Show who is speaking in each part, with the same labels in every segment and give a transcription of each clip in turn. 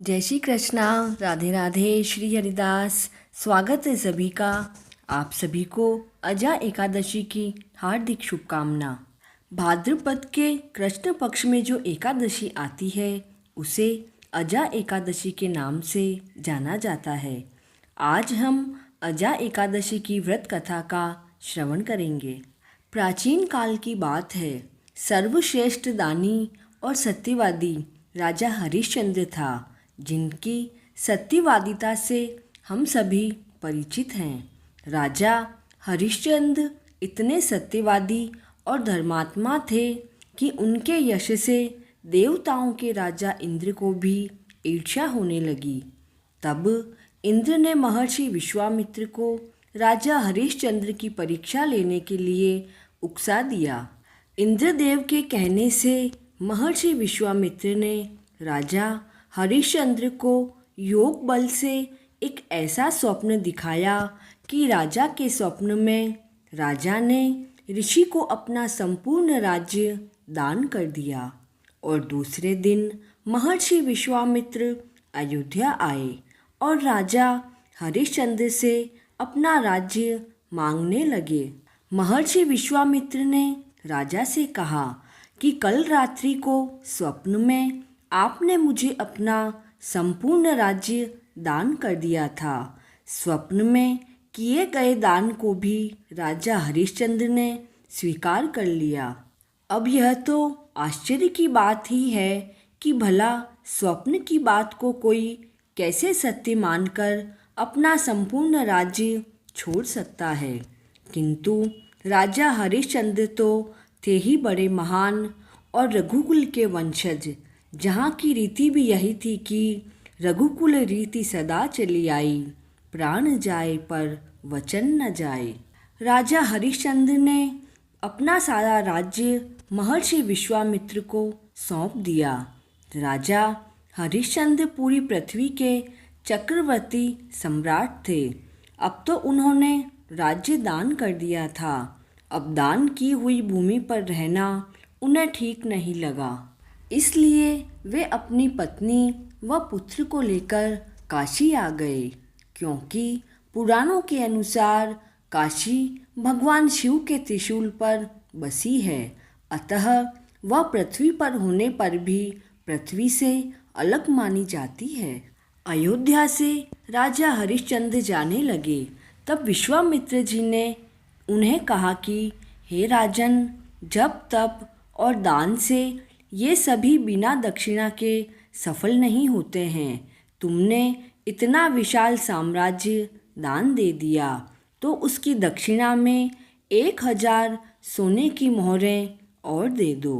Speaker 1: जय श्री कृष्णा। राधे राधे। श्री हरिदास। स्वागत है सभी का। आप सभी को अजा एकादशी की हार्दिक शुभकामना। भाद्रपद के कृष्ण पक्ष में जो एकादशी आती है उसे अजा एकादशी के नाम से जाना जाता है। आज हम अजा एकादशी की व्रत कथा का श्रवण करेंगे। प्राचीन काल की बात है। सर्वश्रेष्ठ दानी और सत्यवादी राजा हरिश्चंद्र था, जिनकी सत्यवादिता से हम सभी परिचित हैं। राजा हरिश्चंद्र इतने सत्यवादी और धर्मात्मा थे कि उनके यश से देवताओं के राजा इंद्र को भी ईर्ष्या होने लगी। तब इंद्र ने महर्षि विश्वामित्र को राजा हरिश्चंद्र की परीक्षा लेने के लिए उकसा दिया। इंद्रदेव के कहने से महर्षि विश्वामित्र ने राजा हरिश्चंद्र को योग बल से एक ऐसा स्वप्न दिखाया कि राजा के स्वप्न में राजा ने ऋषि को अपना संपूर्ण राज्य दान कर दिया और दूसरे दिन महर्षि विश्वामित्र अयोध्या आए और राजा हरिश्चंद्र से अपना राज्य मांगने लगे। महर्षि विश्वामित्र ने राजा से कहा कि कल रात्रि को स्वप्न में आपने मुझे अपना संपूर्ण राज्य दान कर दिया था। स्वप्न में किए गए दान को भी राजा हरिश्चंद्र ने स्वीकार कर लिया। अब यह तो आश्चर्य की बात ही है कि भला स्वप्न की बात को कोई कैसे सत्य मानकर अपना संपूर्ण राज्य छोड़ सकता है। किंतु राजा हरिश्चंद्र तो थे ही बड़े महान और रघुकुल के वंशज, जहाँ की रीति भी यही थी कि रघुकुल रीति सदा चली आई, प्राण जाए पर वचन न जाए। राजा हरिश्चंद्र ने अपना सारा राज्य महर्षि विश्वामित्र को सौंप दिया। राजा हरिश्चंद्र पूरी पृथ्वी के चक्रवर्ती सम्राट थे। अब तो उन्होंने राज्य दान कर दिया था। अब दान की हुई भूमि पर रहना उन्हें ठीक नहीं लगा, इसलिए वे अपनी पत्नी व पुत्र को लेकर काशी आ गए, क्योंकि पुराणों के अनुसार काशी भगवान शिव के त्रिशूल पर बसी है। अतः वह पृथ्वी पर होने पर भी पृथ्वी से अलग मानी जाती है। अयोध्या से राजा हरिश्चंद्र जाने लगे, तब विश्वामित्र जी ने उन्हें कहा कि हे राजन, जप तप और दान से ये सभी बिना दक्षिणा के सफल नहीं होते हैं। तुमने इतना विशाल साम्राज्य दान दे दिया, तो उसकी दक्षिणा में 1000 सोने की मोहरें और दे दो।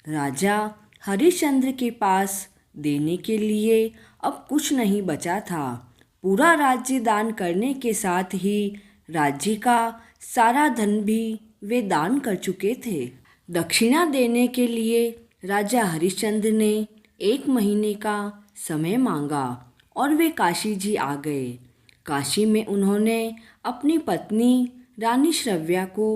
Speaker 1: राजा हरिश्चंद्र के पास देने के लिए अब कुछ नहीं बचा था। पूरा राज्य दान करने के साथ ही राज्य का सारा धन भी वे दान कर चुके थे। दक्षिणा देने के लिए राजा हरिश्चंद्र ने 1 महीने का समय मांगा और वे काशी जी आ गए। काशी में उन्होंने अपनी पत्नी रानी श्रव्या को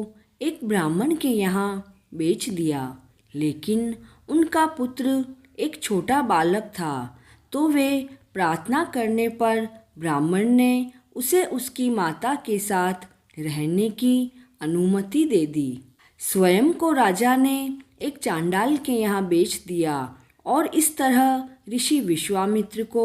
Speaker 1: एक ब्राह्मण के यहाँ बेच दिया, लेकिन उनका पुत्र एक छोटा बालक था, तो वे प्रार्थना करने पर ब्राह्मण ने उसे उसकी माता के साथ रहने की अनुमति दे दी। स्वयं को राजा ने एक चांडाल के यहाँ बेच दिया और इस तरह ऋषि विश्वामित्र को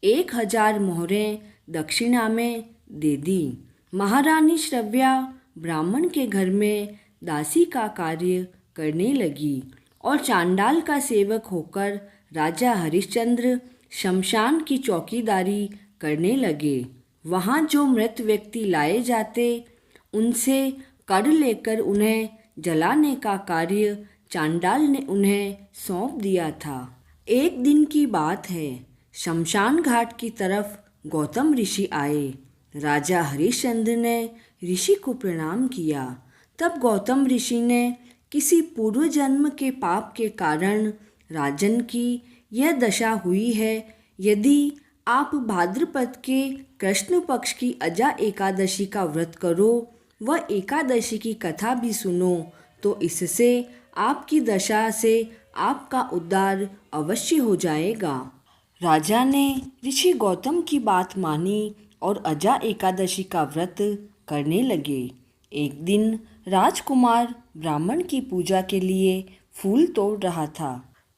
Speaker 1: 1000 मोहरें दक्षिणा में दे दी। महारानी श्रव्या ब्राह्मण के घर में दासी का कार्य करने लगी और चांडाल का सेवक होकर राजा हरिश्चंद्र शमशान की चौकीदारी करने लगे। वहाँ जो मृत व्यक्ति लाए जाते, उनसे कर लेकर उन्हें जलाने का कार्य चांडाल ने उन्हें सौंप दिया था। एक दिन की बात है, शमशान घाट की तरफ गौतम ऋषि आए। राजा हरिश्चंद्र ने ऋषि को प्रणाम किया। तब गौतम ऋषि ने किसी पूर्व जन्म के पाप के कारण राजन की यह दशा हुई है। यदि आप भाद्रपद के कृष्ण पक्ष की अजा एकादशी का व्रत करो व एकादशी की कथा भी सुनो, तो इससे आपकी दशा से आपका उद्धार अवश्य हो जाएगा। राजा ने ऋषि गौतम की बात मानी और अजा एकादशी का व्रत करने लगे। एक दिन राजकुमार ब्राह्मण की पूजा के लिए फूल तोड़ रहा था।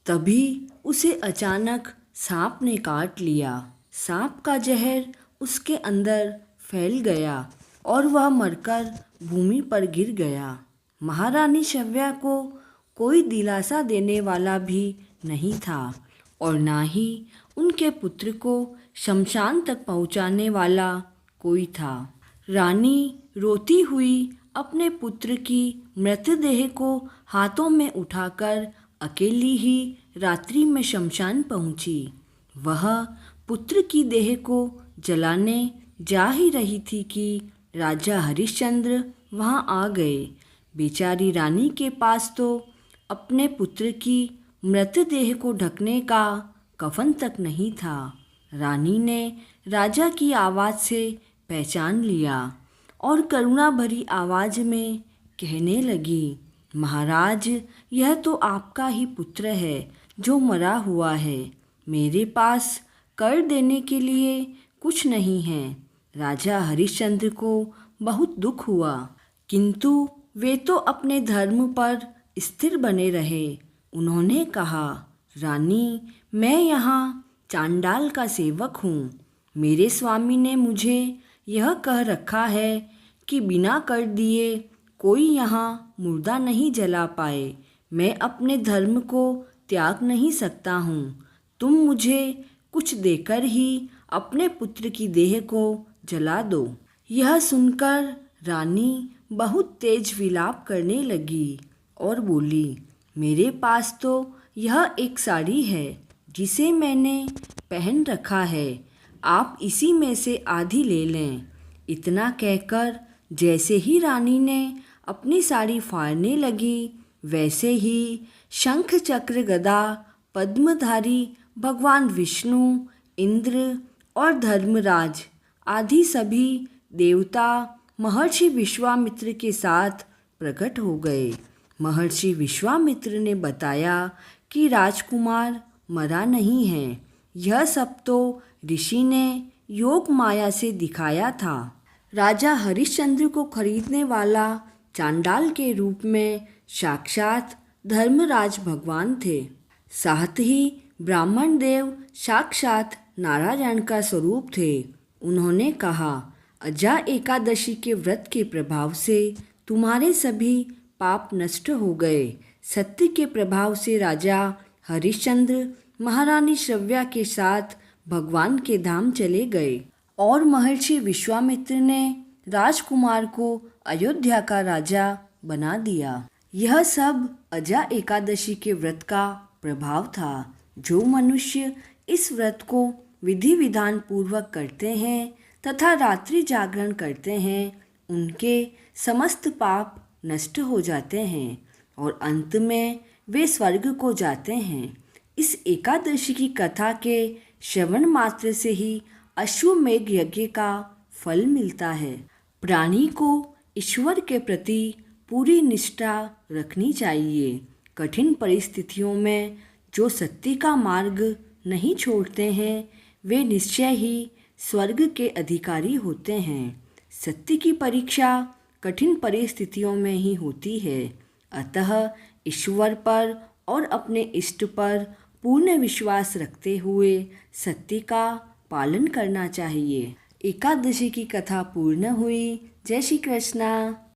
Speaker 1: तभी उसे अचानक सांप ने काट लिया। सांप का जहर उसके अंदर फैल गया और वह मरकर भूमि पर गिर गया। महारानी शव्या को कोई दिलासा देने वाला भी नहीं था और ना ही उनके पुत्र को शमशान तक पहुंचाने वाला कोई था। रानी रोती हुई अपने पुत्र की मृतदेह को हाथों में उठाकर अकेली ही रात्रि में शमशान पहुंची। वह पुत्र की देह को जलाने जा ही रही थी कि राजा हरिश्चंद्र वहां आ गए। बेचारी रानी के पास तो अपने पुत्र की मृतदेह को ढकने का कफन तक नहीं था। रानी ने राजा की आवाज़ से पहचान लिया और करुणा भरी आवाज़ में कहने लगी, महाराज, यह तो आपका ही पुत्र है जो मरा हुआ है। मेरे पास कर देने के लिए कुछ नहीं है। राजा हरिश्चंद्र को बहुत दुख हुआ, किंतु वे तो अपने धर्म पर स्थिर बने रहे। उन्होंने कहा, रानी, मैं यहाँ चांडाल का सेवक हूँ। मेरे स्वामी ने मुझे यह कह रखा है कि बिना कर दिए कोई यहाँ मुर्दा नहीं जला पाए। मैं अपने धर्म को त्याग नहीं सकता हूँ। तुम मुझे कुछ देकर ही अपने पुत्र की देह को जला दो। यह सुनकर रानी बहुत तेज विलाप करने लगी और बोली, मेरे पास तो यह एक साड़ी है जिसे मैंने पहन रखा है। आप इसी में से आधी ले लें। इतना कहकर जैसे ही रानी ने अपनी साड़ी फाड़ने लगी, वैसे ही शंख चक्र गदा पद्मधारी भगवान विष्णु, इंद्र और धर्मराज आदि सभी देवता महर्षि विश्वामित्र के साथ प्रकट हो गए। महर्षि विश्वामित्र ने बताया कि राजकुमार मरा नहीं है। यह सब तो ऋषि ने योग माया से दिखाया था। राजा हरिश्चंद्र को खरीदने वाला चांडाल के रूप में साक्षात धर्मराज भगवान थे। साथ ही ब्राह्मण देव साक्षात नारायण का स्वरूप थे। उन्होंने कहा, अजा एकादशी के व्रत के प्रभाव से तुम्हारे सभी पाप नष्ट हो गए। सत्य के प्रभाव से राजा हरिश्चंद्र महारानी श्रव्या के साथ भगवान के धाम चले गए और महर्षि विश्वामित्र ने राजकुमार को अयोध्या का राजा बना दिया। यह सब अजा एकादशी के व्रत का प्रभाव था। जो मनुष्य इस व्रत को विधि विधान पूर्वक करते हैं तथा रात्रि जागरण करते हैं, उनके समस्त पाप नष्ट हो जाते हैं और अंत में वे स्वर्ग को जाते हैं। इस एकादशी की कथा के श्रवण मात्र से ही अश्वमेध यज्ञ का फल मिलता है। प्राणी को ईश्वर के प्रति पूरी निष्ठा रखनी चाहिए। कठिन परिस्थितियों में जो सत्य का मार्ग नहीं छोड़ते हैं, वे निश्चय ही स्वर्ग के अधिकारी होते हैं। सत्य की परीक्षा कठिन परिस्थितियों में ही होती है। अतः ईश्वर पर और अपने इष्ट पर पूर्ण विश्वास रखते हुए सत्य का पालन करना चाहिए। एकादशी की कथा पूर्ण हुई। जय श्री कृष्णा।